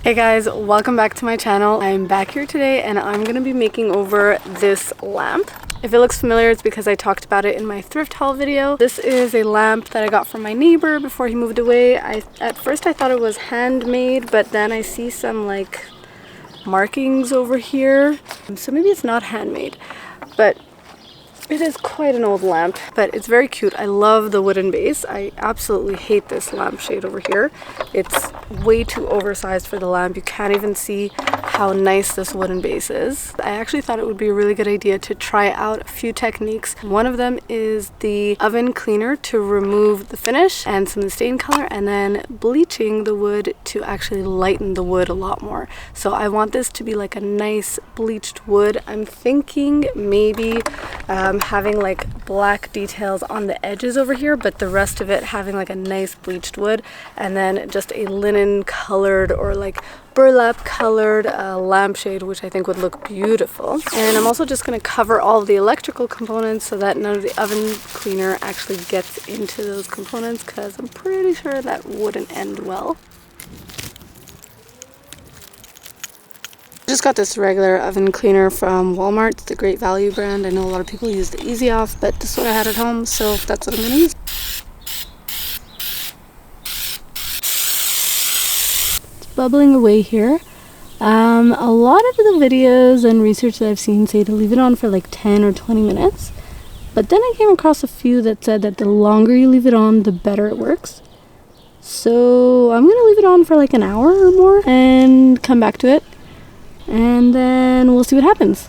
Hey guys, welcome back to my channel. I'm back here today and I'm gonna be making over this lamp. If it looks familiar, it's because I talked about it in my thrift haul video. This is a lamp that I got from my neighbor before he moved away. At first I thought it was handmade, but then I see some like markings over here. So maybe it's not handmade, but it is quite an old lamp, but it's very cute. I love the wooden base. I absolutely hate this lampshade over here. It's way too oversized for the lamp. You can't even see how nice this wooden base is. I actually thought it would be a really good idea to try out a few techniques. One of them is the oven cleaner to remove the finish and some of the stain color, and then bleaching the wood to actually lighten the wood a lot more. So I want this to be like a nice bleached wood. I'm thinking maybe having like black details on the edges over here, but the rest of it having like a nice bleached wood, and then just a linen colored or like burlap colored lampshade, which I think would look beautiful. And I'm also just going to cover all of the electrical components so that none of the oven cleaner actually gets into those components, because I'm pretty sure that wouldn't end well. Just got this regular oven cleaner from Walmart. It's the Great Value brand. I know a lot of people use the Easy Off, but this is what I had at home, so that's what I'm going to use. It's bubbling away here. A lot of the videos and research that I've seen say to leave it on for like 10 or 20 minutes, but then I came across a few that said that the longer you leave it on, the better it works. So I'm going to leave it on for like an hour or more and come back to it, and then we'll see what happens.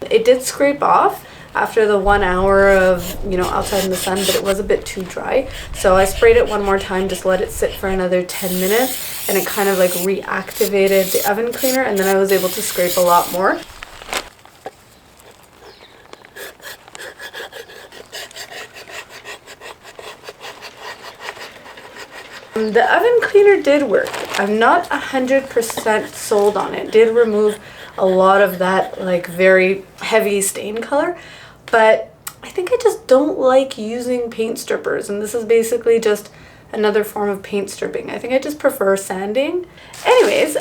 It did scrape off after the 1 hour of, outside in the sun, but it was a bit too dry. So I sprayed it one more time, just let it sit for another 10 minutes, and it kind of like reactivated the oven cleaner, and then I was able to scrape a lot more. The oven cleaner did work. I'm not 100% sold on it. It did remove a lot of that like very heavy stain color, but I think I just don't like using paint strippers, and this is basically just another form of paint stripping. I think I just prefer sanding. Anyways,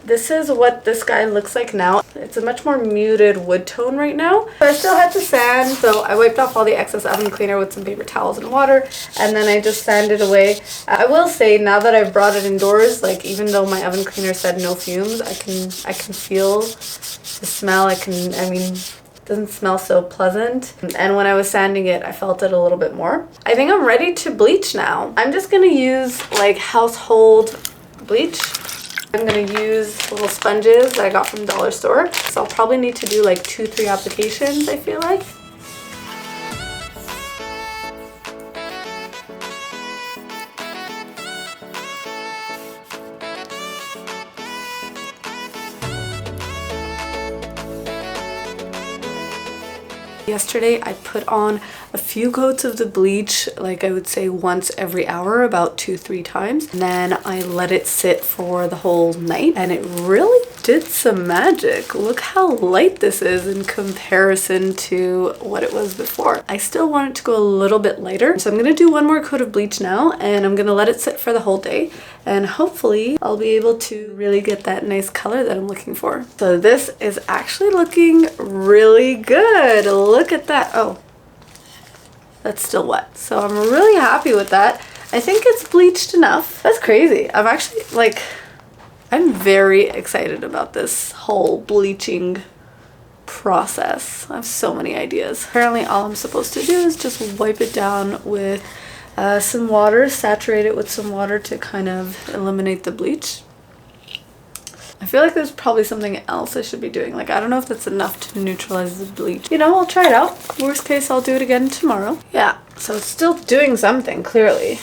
this is what this guy looks like now. It's a much more muted wood tone right now, but I still had to sand, so I wiped off all the excess oven cleaner with some paper towels and water, and then I just sanded away. I will say, now that I've brought it indoors, like even though my oven cleaner said no fumes, I can feel the smell. It doesn't smell so pleasant, and when I was sanding it, I felt it a little bit more. I think I'm ready to bleach now. I'm just gonna use like household bleach. I'm gonna use little sponges that I got from the dollar store, so I'll probably need to do like 2-3 applications, I feel like. Yesterday I put on a few coats of the bleach, like I would say once every hour, about 2-3 times, and then I let it sit for the whole night, and it really did some magic. Look how light this is in comparison to what it was before. I still want it to go a little bit lighter, so I'm gonna do one more coat of bleach now, and I'm gonna let it sit for the whole day, and hopefully I'll be able to really get that nice color that I'm looking for. So this is actually looking really good. Look at that. Oh, that's still wet, so I'm really happy with that. I think it's bleached enough. That's crazy. I'm very excited about this whole bleaching process. I have so many ideas. Apparently all I'm supposed to do is just wipe it down with some water, saturate it with some water to kind of eliminate the bleach. I feel like there's probably something else I should be doing. Like, I don't know if that's enough to neutralize the bleach. I'll try it out. Worst case, I'll do it again tomorrow. Yeah, so it's still doing something, clearly.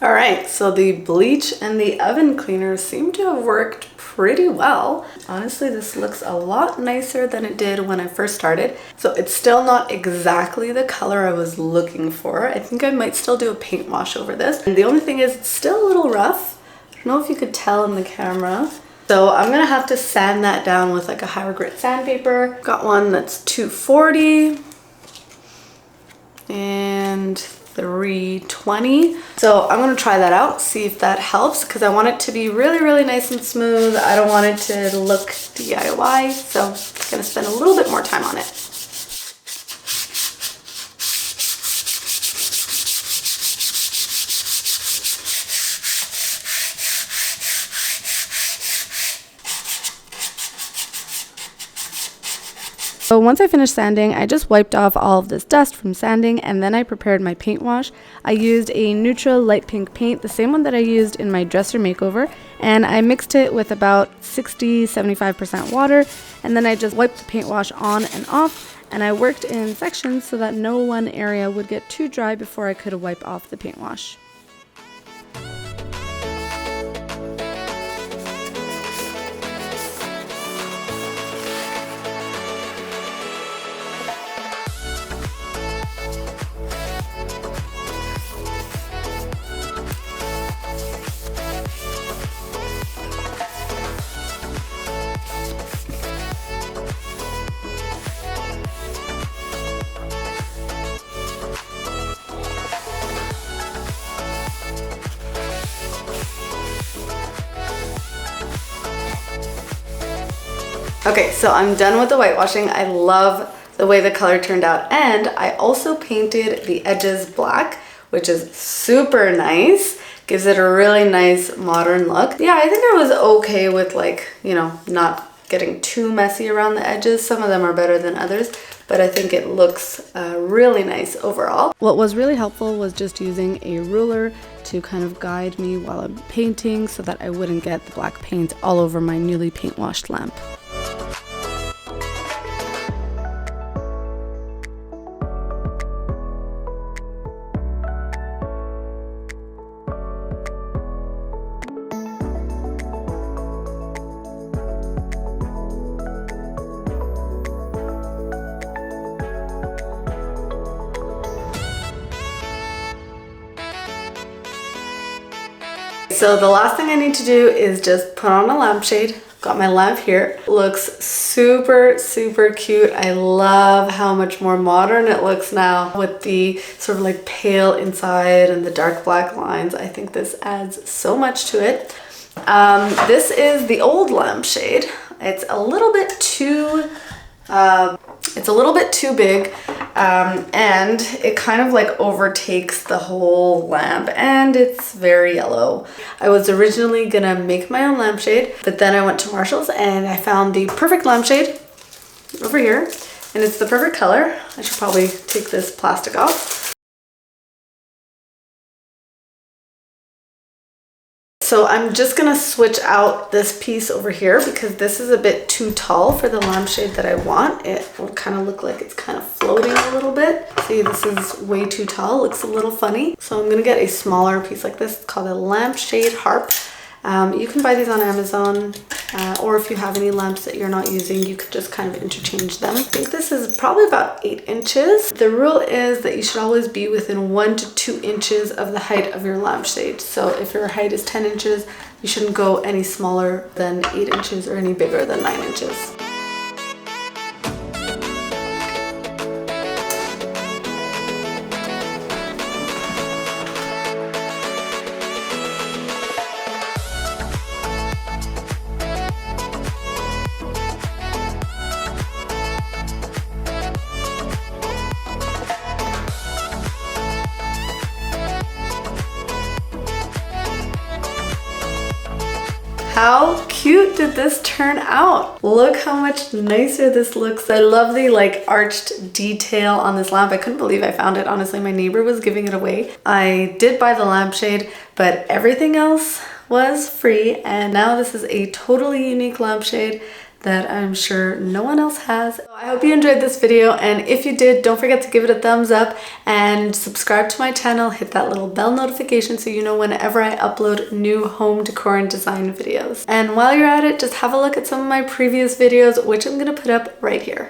Alright, so the bleach and the oven cleaner seem to have worked pretty well. Honestly, this looks a lot nicer than it did when I first started. So it's still not exactly the color I was looking for. I think I might still do a paint wash over this. And the only thing is, it's still a little rough. I don't know if you could tell in the camera, So I'm gonna have to sand that down with like a higher grit sandpaper. Got one that's 240 and 320. So I'm gonna try that out, see if that helps, because I want it to be really, really nice and smooth. I don't want it to look DIY, so I'm gonna spend a little bit more time on it. So once I finished sanding, I just wiped off all of this dust from sanding, and then I prepared my paint wash. I used a neutral light pink paint, the same one that I used in my dresser makeover, and I mixed it with about 60-75% water, and then I just wiped the paint wash on and off, and I worked in sections so that no one area would get too dry before I could wipe off the paint wash. Okay, so I'm done with the whitewashing. I love the way the color turned out, and I also painted the edges black, which is super nice. Gives it a really nice modern look. Yeah, I think I was okay with, like, you know, not getting too messy around the edges. Some of them are better than others, but I think it looks really nice overall. What was really helpful was just using a ruler to kind of guide me while I'm painting so that I wouldn't get the black paint all over my newly paint washed lamp. So the last thing I need to do is just put on a lampshade. Got my lamp here. Looks super, super cute. I love how much more modern it looks now with the sort of like pale inside and the dark black lines. I think this adds so much to it. This is the old lampshade. It's a little bit too big, and it kind of like overtakes the whole lamp, and it's very yellow. I was originally gonna make my own lampshade, but then I went to Marshall's and I found the perfect lampshade over here, and it's the perfect color. I should probably take this plastic off. So I'm just gonna switch out this piece over here because this is a bit too tall for the lampshade that I want. It will kind of look like it's kind of floating a little bit. See, this is way too tall, looks a little funny. So I'm gonna get a smaller piece like this. It's called a lampshade harp. You can buy these on Amazon, or if you have any lamps that you're not using, you could just kind of interchange them. I think this is probably about 8 inches. The rule is that you should always be within 1 to 2 inches of the height of your lampshade. So if your height is 10 inches, you shouldn't go any smaller than 8 inches or any bigger than 9 inches. How cute did this turn out? Look how much nicer this looks. I love the like arched detail on this lamp. I couldn't believe I found it. Honestly, my neighbor was giving it away. I did buy the lampshade, but everything else was free. And now this is a totally unique lampshade that I'm sure no one else has. So I hope you enjoyed this video, and if you did, don't forget to give it a thumbs up and subscribe to my channel. Hit that little bell notification so you know whenever I upload new home decor and design videos. And while you're at it, just have a look at some of my previous videos, which I'm gonna put up right here.